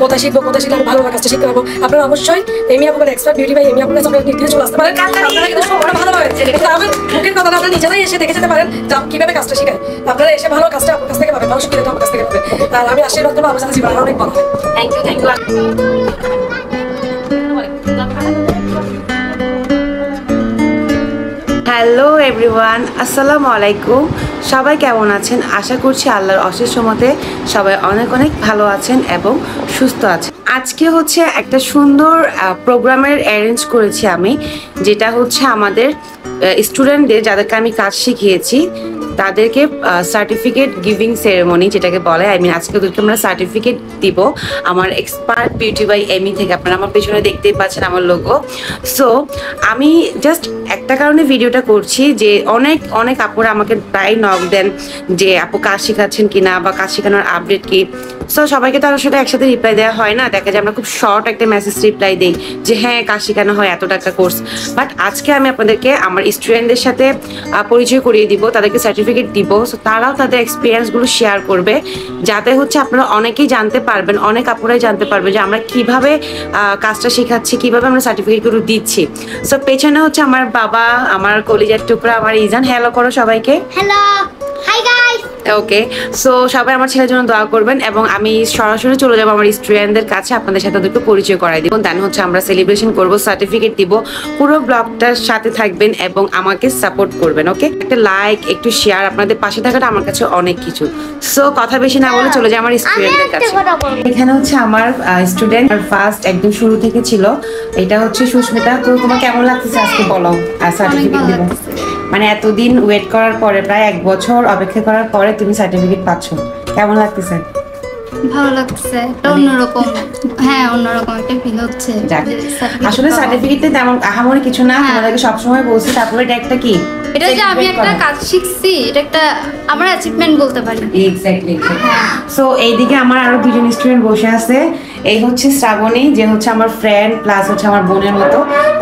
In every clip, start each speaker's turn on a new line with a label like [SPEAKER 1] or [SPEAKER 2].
[SPEAKER 1] কোথায় শিখবো, কোথায় শিখলে আমি ভালো কাজটা শিখতে পারবো। আপনারা অবশ্যই এমি আপুর এক্সপার্ট বিউটি বাই এমি আপুর কাছে আপনারা নির্দিষ্ট চলে আসতে পারেন। আপনারা কিন্তু সম্পূর্ণ ভালো পাবেন, কিন্তু আমার মুখের কথা আপনারা নিজেরাই এসে দেখে যেতে পারেন কিভাবে কাজটা শিখায়। আপনারা এসে ভালো কাজটা আপনার কাছ থেকে পাবেন, ভালো সুবিধাটা আমার কাছ থেকে পাবেন। আর আমি আশীর্বাদ করবো আমার সাথে জীবন অনেক ভালো হয়।
[SPEAKER 2] Thank you, thank you. Hello everyone, আসসালামু আলাইকুম। সবাই কেমন আছেন? আশা করছি আল্লাহর অশেষ রহমতে সবাই অনেক অনেক ভালো আছেন এবং সুস্থ আছেন। আজকে হচ্ছে একটা সুন্দর প্রোগ্রামের অ্যারেঞ্জ করেছি আমি, যেটা হচ্ছে আমাদের স্টুডেন্টদের যাদেরকে আমি কাজ শিখিয়েছি তাদেরকে সার্টিফিকেট গিভিং সেরেমনি যেটাকে বলে। আজকে ওদেরকে আমরা সার্টিফিকেট দিব আমার এক্সপার্ট বিউটি বাই এমি থেকে। আপনারা আমার পেছনে দেখতেই পাচ্ছেন আমার লোগো। সো আমি জাস্ট একটা কারণে ভিডিওটা করছি যে অনেক অনেক আপুরা আমাকে প্রায় নক দেন যে আপু কাজ শেখাচ্ছেন কিনা বা কাজ শেখানোর আপডেট কি। সো সবাইকে তো আসলে একসাথে রিপ্লাই দেওয়া হয় না, দেখা যায় আমরা খুব শর্ট একটা মেসেজ রিপ্লাই দিই যে হ্যাঁ কাজ শেখানো হয়, এত টাকা কোর্স। বাট আজকে আমি আপনাদেরকে আমার স্টুডেন্টদের সাথে পরিচয় করিয়ে দিব, তাদেরকে সার্টিফিকেট দিব। সো তারাও তাদের এক্সপিরিয়েন্সগুলো শেয়ার করবে, যাতে হচ্ছে আপনারা অনেকেই জানতে পারবেন, অনেক আপুরাই জানতে পারবে যে আমরা কিভাবে কাজটা শেখাচ্ছি, কিভাবে আমরা সার্টিফিকেটগুলো দিচ্ছি। সো পেছনে হচ্ছে আমার বাবা, আমার কলিজার টুকরা, আমার ইজান। হ্যালো করো সবাইকে।
[SPEAKER 3] Hello, hi guys.
[SPEAKER 2] Okay, so সবাই আমার ছেলের জন্য দোয়া করবেন এবং আমি সরাসরি চলে যাবো আমার স্টুডেন্টদের কাছে, আপনাদের সাথে ওদেরকে পরিচয় করাই দিব। দেন হচ্ছে আমরা সেলিব্রেশন করব, সার্টিফিকেট দিব। পুরো ব্লগটার সাথে থাকবেন এবং আমাকে সাপোর্ট করবেন। ওকে, একটা লাইক, একটু শেয়ার, আপনাদের পাশে থাকাটা আমার কাছে অনেক কিছু। সো কথা বেশি না বলে চলে যাই আমার স্টুডেন্টদের কাছে। এখানে হচ্ছে আমার স্টুডেন্ট ফার্স্ট একদম শুরু থেকে ছিল, এটা হচ্ছে সুস্মিতা। তো তোমার কেমন লাগতেছে আজকে বলো আর সার্টিফিকেট দিব? মানে এতদিন ওয়েট করার পরে, প্রায় 1 বছর অপেক্ষা করার পরে তুমি সার্টিফিকেট পাচ্ছ, কেমন লাগতেছে?
[SPEAKER 3] ভালো লাগছে, অন্যরকম। হ্যাঁ, অন্যরকম একটা ফিল হচ্ছে।
[SPEAKER 2] আসলে সার্টিফিকেটে তেমন আহামরি কিছু না, তোমাদেরকে সবসময় বলছি। তারপরে এটা একটা কি,
[SPEAKER 3] এটা যে আমি একটা কাজ শিখছি, এটা একটা আমার অ্যাচিভমেন্ট বলতে পারি।
[SPEAKER 2] এক্স্যাক্টলি। সো এইদিকে আমার আরো 2জন স্টুডেন্ট বসে আছে। এই হচ্ছে শ্রাবণী, যে হচ্ছে আমার ফ্রেন্ড প্লাস হচ্ছে আমার বোনের মতো।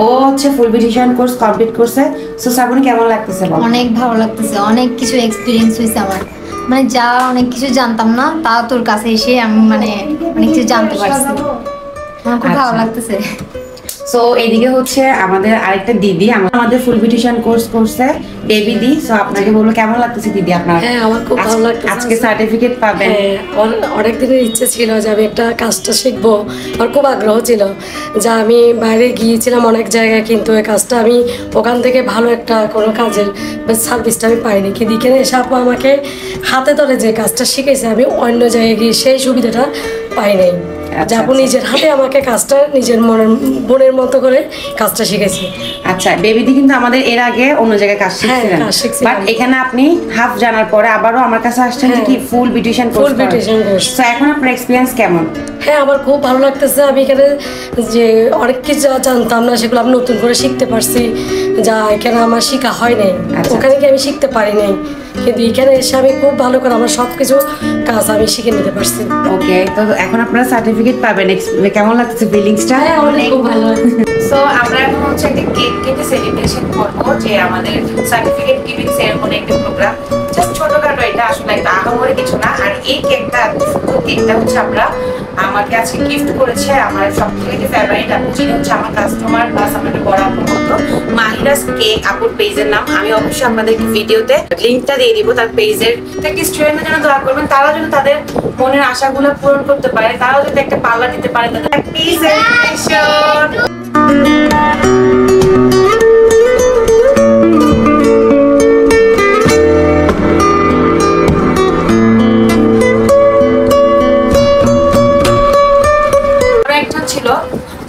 [SPEAKER 2] ও হচ্ছে ফুল বিউটিশিয়ান কোর্স কমপ্লিট করছে। সো শ্রাবণী কেমন লাগতেছে বল?
[SPEAKER 4] অনেক ভালো লাগতেছে, অনেক কিছু এক্সপিরিয়েন্স হয়েছে আমার। মানে যা অনেক কিছু জানতাম না, তা তোর কাছে এসে আমি মানে অনেক কিছু জানতে পারছি। আমার খুব ভালো লাগতেছে।
[SPEAKER 2] সো এইদিকে হচ্ছে আমাদের আরেকটা দিদি, আমাদের ফুল বিউটিশিয়ান কোর্স করছে, বেবি দি। সো আপনাকে বলবো কেমন লাগতেছে দিদি আপনার?
[SPEAKER 1] হ্যাঁ, আমার খুব ভালো লাগতেছে।
[SPEAKER 2] আজকে সার্টিফিকেট পাবেন।
[SPEAKER 1] অনেক দিনের ইচ্ছে ছিল যে আমি একটা কাজটা শিখবো, আমার খুব আগ্রহ ছিল। যা আমি বাইরে গিয়েছিলাম অনেক জায়গায়, কিন্তু এই কাজটা আমি ওখান থেকে ভালো একটা কোনো কাজের সার্ভিসটা আমি পাইনি। কিন্তু এখানে এসে আপু আমাকে হাতে ধরে যে কাজটা শিখেছে, আমি অন্য জায়গায় গিয়ে সেই সুবিধাটা পাই নাই। আপু নিজের হাতে আমাকে কাজটা নিজের বোনের মতো করে কাজটা শিখেছি।
[SPEAKER 2] আচ্ছা, বেবিদি কিন্তু আমাদের এর আগে অন্য জায়গায় কাজ শিখছিলেন, বাট এখানে আপনি হাফ জানার পরে আবারও আমার কাছে আসছেন কি ফুল বিউটিশিয়ান কোর্স। ফুল বিউটিশিয়ান কোর্স। সো এখন আপনার এক্সপেরিয়েন্স কেমন?
[SPEAKER 1] হ্যাঁ, আমার খুব ভালো লাগতেছে। আমি এখানে যে অনেক কিছু জানতাম না, সেগুলো আমি নতুন করে শিখতে পারছি, যা এখানে আমার শেখা হয় নাই। ওখানে গিয়ে আমি শিখতে পারি নাই, কিন্তু এখানে এসে আমি খুব ভালো করে আমার সব কিছু কাজ আমি শিখে নিতে পারছি।
[SPEAKER 2] ওকে, তো এখন আপনারা সার্টিফিকেট পাবেন, কেমন লাগছে ফিলিংসটা?
[SPEAKER 1] অনেক ভালো।
[SPEAKER 2] সো আমরা এখন হচ্ছে একটা কেক কেটে সেলিব্রেশন করবো, যে আমাদের সার্টিফিকেট গিভিং সেরেমনি একটা প্রোগ্রাম। জাস্ট ছোটখাটো, এটা আসলে একটা আহামরি কিছু না। আর এই কেকটা, কেকটা হচ্ছে আমাকে আজকে গিফট করেছে আমার সবথেকে ফেভারিট আপু, যিনি হচ্ছে আমার কাস্টমার প্লাস আমাদের বড় আপুর মতো, মাহিরাস কেক আপুর পেজের নাম। আমি অবশ্যই আপনাদেরকে ভিডিওতে লিঙ্কটা দিয়ে দিব তার পেজের। প্রত্যেকটি স্টুডেন্টের জন্য দোয়া করবেন, তারা যদি তাদের মনের আশাগুলো পূরণ করতে পারে, তারাও যদি একটা পাল্লা দিতে পারে তাদের হ্যাপি সেলিব্রেশন।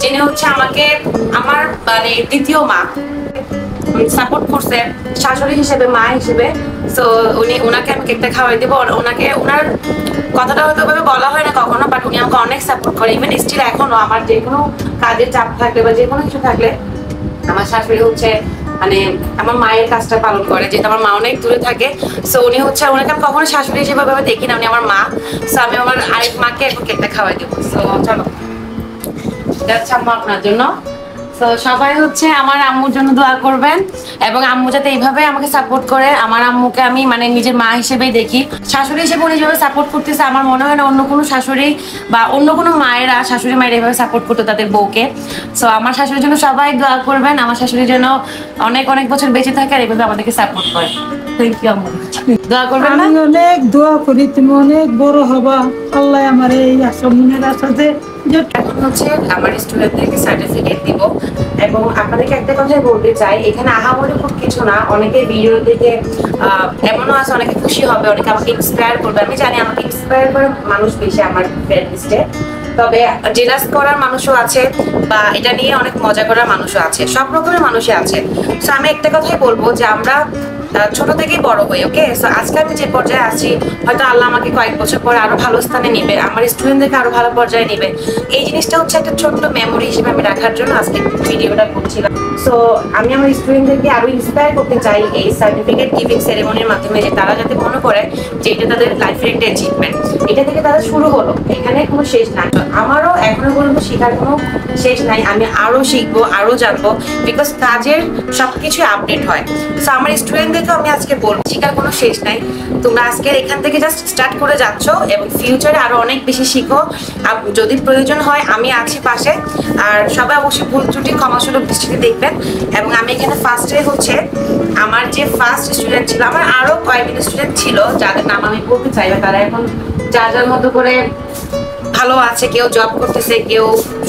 [SPEAKER 2] যিনি হচ্ছে আমাকে আমার মানে দ্বিতীয় মা সাপোর্ট করছে, শাশুড়ি হিসেবে, মা হিসেবে। সো ওনাকে আমি কেকটা খাওয়াই দেবো। ওনাকে, ওনার কথাটা হয়তো ভাবে বলা হয় না কখনো, বাট উনি আমাকে অনেক সাপোর্ট করে। ইভেন স্টিল এখনো আমার যে কোনো কাজের চাপ থাকলে বা যে কোনো কিছু থাকলে আমার শাশুড়ি হচ্ছে মানে আমার মায়ের কাজটা পালন করে, যেহেতু আমার মা অনেক দূরে থাকে। সো উনি হচ্ছে, ওনাকে আমি কখনো শাশুড়ি হিসেবে ভাবে দেখি না, উনি আমার মা। সো আমি আমার আরেক মাকে এখন কেকটা খাওয়াই দেবো। সো চলো, যাচ্ছে আম্মা আপনার জন্য। তো সবাই হচ্ছে আমার আম্মুর জন্য দোয়া করবেন এবং আম্মু যাতে এইভাবে আমাকে সাপোর্ট করে। আমার আম্মুকে আমি মানে নিজের মা হিসেবেই দেখি, শাশুড়ি হিসেবে উনি যেভাবে সাপোর্ট করতেছে আমার মনে হয় না অন্য কোনো শাশুড়ি বা অন্য কোনো মায়েরা শাশুড়ি মায়ের এইভাবে সাপোর্ট করতো তাদের বউকে। সো আমার শাশুড়ির জন্য সবাই দোয়া করবেন, আমার শাশুড়ির জন্য অনেক অনেক বছর বেঁচে থাকে আর এইভাবে আমাদেরকে সাপোর্ট করে। থ্যাংক ইউ আম্মু, দোয়া করবেন না?
[SPEAKER 5] আমি অনেক দোয়া করি তুমি অনেক বড় হবা, আল্লাহ আমার এই আশা মনের আশাতে
[SPEAKER 2] এখন হচ্ছে আমার স্টুডেন্টদেরকে সার্টিফিকেট দিব এবং আপনাদেরকে একটা কথাই বলতে চাই, এখানে আহামরি খুব কিছু না। অনেকে ভিডিও দেখে এমনও আছে অনেকে খুশি হবে, অনেকে আমাকে ইন্সপায়ার করবে। আমি জানি আমাকে ইন্সপায়ার করে মানুষ বেশি আমার ফ্রেন্ড লিস্টে, তবে জেলাস করার মানুষও আছে বা এটা নিয়ে অনেক মজা করার মানুষও আছে, সব রকমের মানুষই আছে। সো আমি একটা কথাই বলবো যে আমরা ছোট থেকেই বড় হই, ওকে? সো আজকে আমি যে পর্যায়ে আছি হয়তো আল্লাহ আমাকে কয়েক বছর পরে আরো ভালো স্থানে নিবে, আমার স্টুডেন্টদেরকে আরো ভালো পর্যায়ে নিবে। এই জিনিসটা হচ্ছে একটা ছোট্ট মেমোরি হিসেবে আমি রাখার জন্য আজকে ভিডিওটা করছিলাম। সো আমি আমার স্টুডেন্টদেরকে আরো ইন্সপায়ার করতে চাই এই সার্টিফিকেট গিভিং সেরেমনির মাধ্যমে, যে তারা যাতে মনে করে যে এটা তাদের লাইফের একটা অ্যাচিভমেন্ট, এটা থেকে তারা শুরু হলো, এখানে কোনো শেষ নাই। আমারও এখনো পর্যন্ত শেখার কোনো শেষ নাই, আমি আরো শিখবো আরো জানবো, বিকজ কাজের সবকিছু আপডেট হয়। সো আমার স্টুডেন্টদেরকে আমি আজকে বলবো শেখার কোনো শেষ নাই, তোমরা আজকের এখান থেকে জাস্ট স্টার্ট করে যাচ্ছ এবং ফিউচারে আরো অনেক বেশি শিখো। আর যদি প্রয়োজন হয় আমি আছি পাশে, আর সবাই অবশ্যই ভুল ত্রুটি ক্ষমাসুলভ দৃষ্টিতে দেখবেন। এবং আমি এখানে ফার্স্টে হচ্ছে আমার যে ফার্স্ট স্টুডেন্ট ছিল, আমার আরো কয়েকজন স্টুডেন্ট ছিল যাদের নাম আমি বলতে চাই না, তারা এখন যার যার মতো করে ভালো আছে, কেউ জব করতেছে, কেউ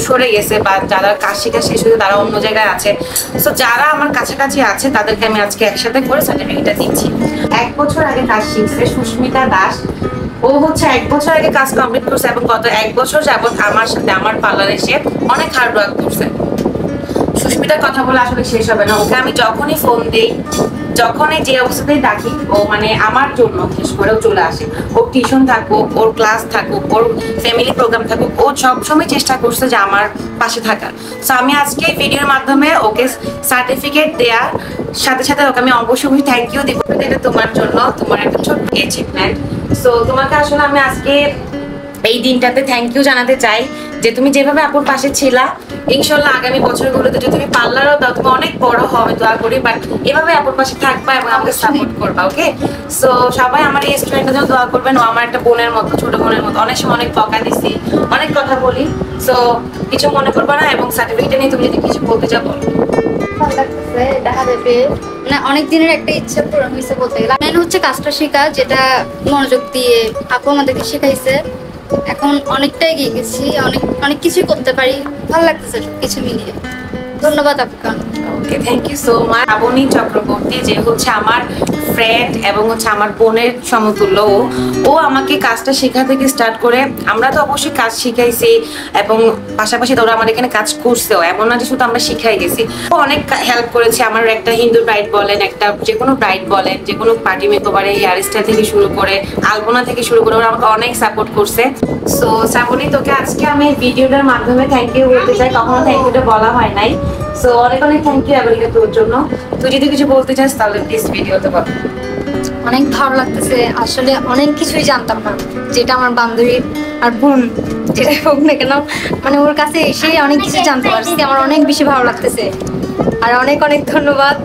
[SPEAKER 2] সরে গেছে, বা যারা কাজ শেখা শেষ হয়েছে তারা অন্য জায়গায় আছে। সো যারা আমার কাছাকাছি আছে তাদেরকে আমি আজকে একসাথে করে সার্টিফিকেটটা দিচ্ছি। 1 বছর আগে কাজ শিখছে সুস্মিতা দাস, ও হচ্ছে 1 বছর আগে কাজ কমপ্লিট করছে এবং গত 1 বছর যাবত আমার সাথে আমার পার্লারে এসে অনেক হার্ড ওয়ার্ক করছে। সুস্মিতার কথা বলে আসলে শেষ হবে না, ওকে আমি যখনই ফোন দিই, যখনই যে অবস্থাতেই ডাকি, ও মানে আমার জন্য বিশেষ করেও চলে আসে। ওর টিউশন থাকুক, ওর ক্লাস থাকুক, ওর ফ্যামিলি প্রোগ্রাম থাকুক, ও সবসময় চেষ্টা করছে যে আমার পাশে থাকার। সো আমি আজকে ভিডিওর মাধ্যমে ওকে সার্টিফিকেট দেওয়ার সাথে সাথে ওকে আমি অবশ্যই থ্যাংক ইউ দিব। এটা তোমার জন্য, তোমার একটা ছোট্ট অ্যাচিভমেন্ট। সো তোমাকে আসলে আমি আজকে এই দিনটাতে থ্যাংক ইউ জানাতে চাই যে তুমি যেভাবে আপুর পাশে ছিলা, ইনশাল্লাহ আগামী বছরগুলোতে যদি তুমি পার্লারও দাও, তুমি অনেক বড় হবে দোয়া করি, বাট এভাবে আপুর পাশে থাকবা এবং আমাকে সাপোর্ট করবা, ওকে? সো সবাই আমার এই স্টুডেন্টের জন্য দোয়া করবেন। ও আমার একটা বোনের মতো, ছোট বোনের মতো, অনেক সময় অনেক বকা দিছি, অনেক কথা বলি। সো কিছু মনে করবা না এবং সার্টিফিকেট নিয়ে তুমি যদি কিছু বলতে চাও বলো।
[SPEAKER 3] ভালো লাগতেছে দেখা যাবে, মানে অনেক দিনের একটা ইচ্ছা পূরণ হয়েছে বলতে গেলে। মেন হচ্ছে কাজটা শেখা, যেটা মনোযোগ দিয়ে আপু আমাদেরকে শেখাইছে। এখন অনেকটাই এগিয়ে গেছি, অনেক অনেক কিছুই করতে পারি, ভালো লাগতেছে কিছু মিলিয়ে। ধন্যবাদ আপনাকে।
[SPEAKER 2] Okay, thank you so much. Shrabani Chakraborty, যে হচ্ছে আমার ফ্রেন্ড এবং হচ্ছে আমার বোনের সমতুল্য, ও আমাকে কাজটা শেখা থেকে স্টার্ট করে, আমরা তো অবশ্যই কাজ শিখাইছি এবং পাশাপাশি ওরা আমার এখানে কাজ করছেও, এমন না যে শুধু আমরা শিখাই গেছি। ও অনেক হেল্প করেছে আমার, একটা হিন্দু ব্রাইড বলেন, একটা যে কোনো ব্রাইড বলেন, যে কোনো পার্টি মেকওভারে হেয়ার স্টাইল থেকে শুরু করে আলপনা থেকে শুরু করে ওরা আমাকে অনেক সাপোর্ট করছে। সো শ্রাবণী, তোকে আজকে আমি ভিডিওটার মাধ্যমে থ্যাংক ইউ বলতে চাই, কখনো থ্যাংক ইউটা বলা হয় নাই। সো অনেক অনেক থ্যাংক ইউ আমেরিকা তোর জন্য। তুই যদি কিছু বলতে চাস তাহলে প্লিজ ভিডিওতে বল।
[SPEAKER 4] অনেক ভালো লাগতেছে, আসলে অনেক কিছুই জানতাম না, যেটা আমার বান্ধবী আর বোন যেটা হোক না কেন, মানে ওর কাছে এসে অনেক কিছু জানতে পারছি, আমার অনেক বেশি ভালো লাগতেছে। আর অনেক অনেক ধন্যবাদ।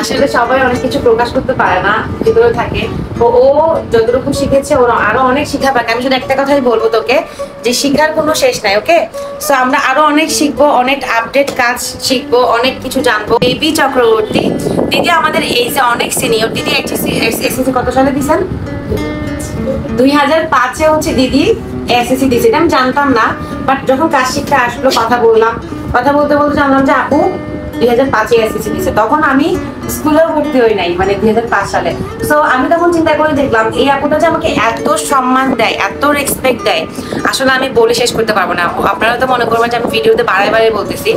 [SPEAKER 2] আসলে সবাই অনেক কিছু প্রকাশ করতে পারে না, ভিতরে থাকে। তো ও যতটুকু শিখেছে ওরা আরো অনেক শিখা পাবে। আমি শুধু একটা কথাই বলবো তোকে, যে শিখার কোনো শেষ নাই, ওকে? সো আমরা আরো অনেক শিখবো, অনেক আপডেট কাজ শিখবো, অনেক কিছু জানবো। বেবি চক্রবর্তী দিদি আমাদের এই যে অনেক সিনিয়র দিদি, এসএসসি কত সালে দিয়েছেন? 2005-এ হচ্ছে দিদি এসএসসি দিয়েছে, এটা আমি জানতাম না। বাট যখন কাজ শিখতে আসলো, কথা বললাম, কথা বলতে বলতে জানলাম যে আপু 2005-এ এসএসসি দিয়েছে। তখন আমি স্কুলেও ভর্তি হই নাই, মানে 2005 সালে। সো আমি তখন চিন্তা করে দেখলাম এই আপুটা যে আমাকে এত সম্মান দেয়, এত রেসপেক্ট দেয়, আসলে আমি বলে শেষ করতে পারবো না। আপনারা তো মনে করবেন যে আমি ভিডিওতে বারে বারে বলতেছি,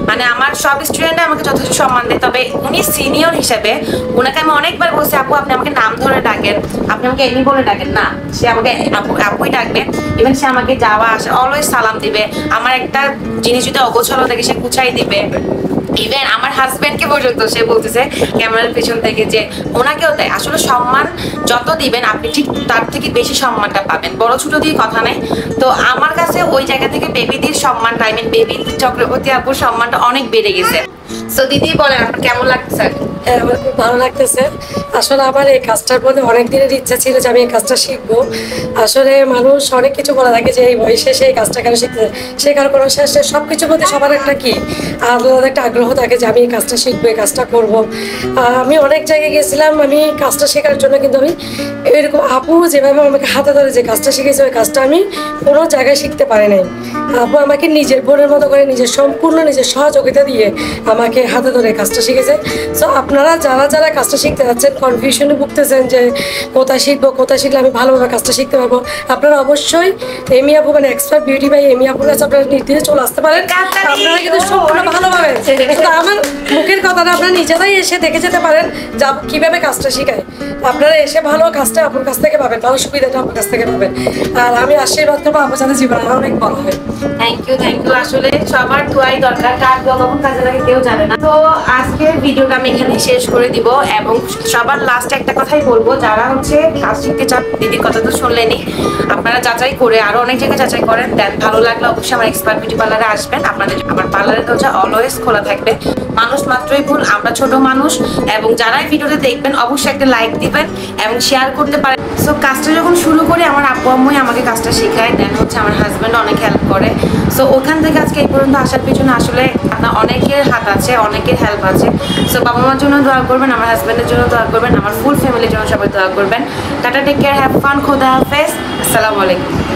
[SPEAKER 2] মানে আমার সব স্টুডেন্টরা আমাকে যথেষ্ট সম্মান দেয়, তবে উনি সিনিয়র হিসেবে ওনাকে আমি অনেকবার বলছি আপু আপনি আমাকে নাম ধরে ডাকেন, আপনি আমাকে এমনি বলে ডাকেন না, সে আমাকে আপুই ডাকবে। ইভেন সে আমাকে যাওয়া আসা অলওয়েজ সালাম দিবে, আমার একটা জিনিস যদি অগোছালো থাকে সে গুছাই দিবে। ইভেন আমার হাজবেন্ডকে পর্যন্ত সে বলতেছে ক্যামেরার পেছন থেকে যে ওনাকেও দেয়। আসলে সম্মান যত দিবেন আপনি ঠিক তার থেকে বেশি সম্মানটা পাবেন, বড় ছোট দিয়ে কথা নাই। তো আমার কাছে ওই জায়গা থেকে বেবিদির সম্মানটা, আই মিন বেবি চক্রবর্তী আপুর সম্মানটা অনেক বেড়ে গেছে। সো দিদি বলেন আপনার কেমন লাগছে?
[SPEAKER 1] হ্যাঁ, আমার খুব ভালো লাগতেছে। আসলে আমার এই কাজটার মধ্যে অনেক দিনের ইচ্ছা ছিল যে আমি এই কাজটা শিখবো। আসলে মানুষ অনেক কিছু বলে থাকে যে এই বয়সে সেই কাজটা কেন শিখতে, শেখার কোনো শেষ নেই। সব কিছুর মধ্যে সবার একটা কি আলাদা একটা আগ্রহ থাকে যে আমি এই কাজটা শিখবো, এই কাজটা করবো। আমি অনেক জায়গায় গেছিলাম আমি কাজটা শেখার জন্য, কিন্তু আমি এরকম আপু যেভাবে আমাকে হাতে ধরে যে কাজটা শিখেছে ওই কাজটা আমি কোনো জায়গায় শিখতে পারি নাই। আপু আমাকে নিজের বোনের মতো করে নিজের সম্পূর্ণ নিজের সহযোগিতা দিয়ে আমাকে হাতে ধরে কাজটা শিখেছে। সো আপনারা যারা যারা কাজটা শিখতে যাচ্ছেন, কনফিউশনে ভুগতেছেন যে কোথায় শিখবো, কোথায় শিখলে আমি ভালোভাবে কাজটা শিখতে পারবো, আপনারা অবশ্যই এমি আপু মানে এক্সপার্ট বিউটি বাই এমি আপুর কাছে আপনারা নির্দিষ্ট চলে আসতে পারেন। আপনারা কিন্তু সম্পূর্ণ ভালোভাবে আমার মুখের কথাটা আপনারা নিজেরাই এসে দেখে যেতে পারেন যে কীভাবে কাজটা শিখায়। আপনারা এসে ভালো কাজটা আপুর কাছ থেকে পাবেন, ভালো সুবিধাটা আপুর কাছ থেকে পাবেন। আর আমি আশীর্বাদ করবো আপুর সাথে জীবন অনেক ভালো হয়।
[SPEAKER 2] Thank you, thank you. আসলে সবার দোয়াই দরকার, কার দোয়া কখন কাজে লাগে কেউ জানে না। তো আজকের ভিডিওটা আমি এখানে শেষ করে দিব এবং সবার লাস্টে একটা কথাই বলবো, যারা হচ্ছে কাজ শিখতে চান, দিদির কথা তো শুনলেনই, আপনারা যাচাই করে আরো অনেক জায়গায় যাচাই করেন, দেন ভালো লাগলে অবশ্যই আমার এক্সপার্ট বিউটি পার্লারে আসবেন। আপনাদের আমার পার্লারের দরজা অলওয়েজ খোলা থাকবে। মানুষ মাত্রই ভুল, আমরা ছোট মানুষ। এবং যারাই ভিডিওতে দেখবেন অবশ্যই একটা লাইক দিবেন এবং শেয়ার করতে পারেন। সো কাজটা যখন শুরু করি আমার আপু আম্মুই আমাকে কাজটা শেখায়, দেন হচ্ছে আমার হাজব্যান্ড অনেক হেল্প করে। সো ওখান থেকে আজকে এই পর্যন্ত আসার পিছনে আসলে আপনার অনেকের হাত আছে, অনেকের হেল্প আছে। সো বাবা মার জন্য দোয়া করবেন, আমার হাজব্যান্ডের জন্য দোয়া করবেন, আমার ফুল ফ্যামিলির জন্য সবাই দোয়া করবেন। Tata, take care, have fun, খোদা হাফেজ, আসসালামু আলাইকুম।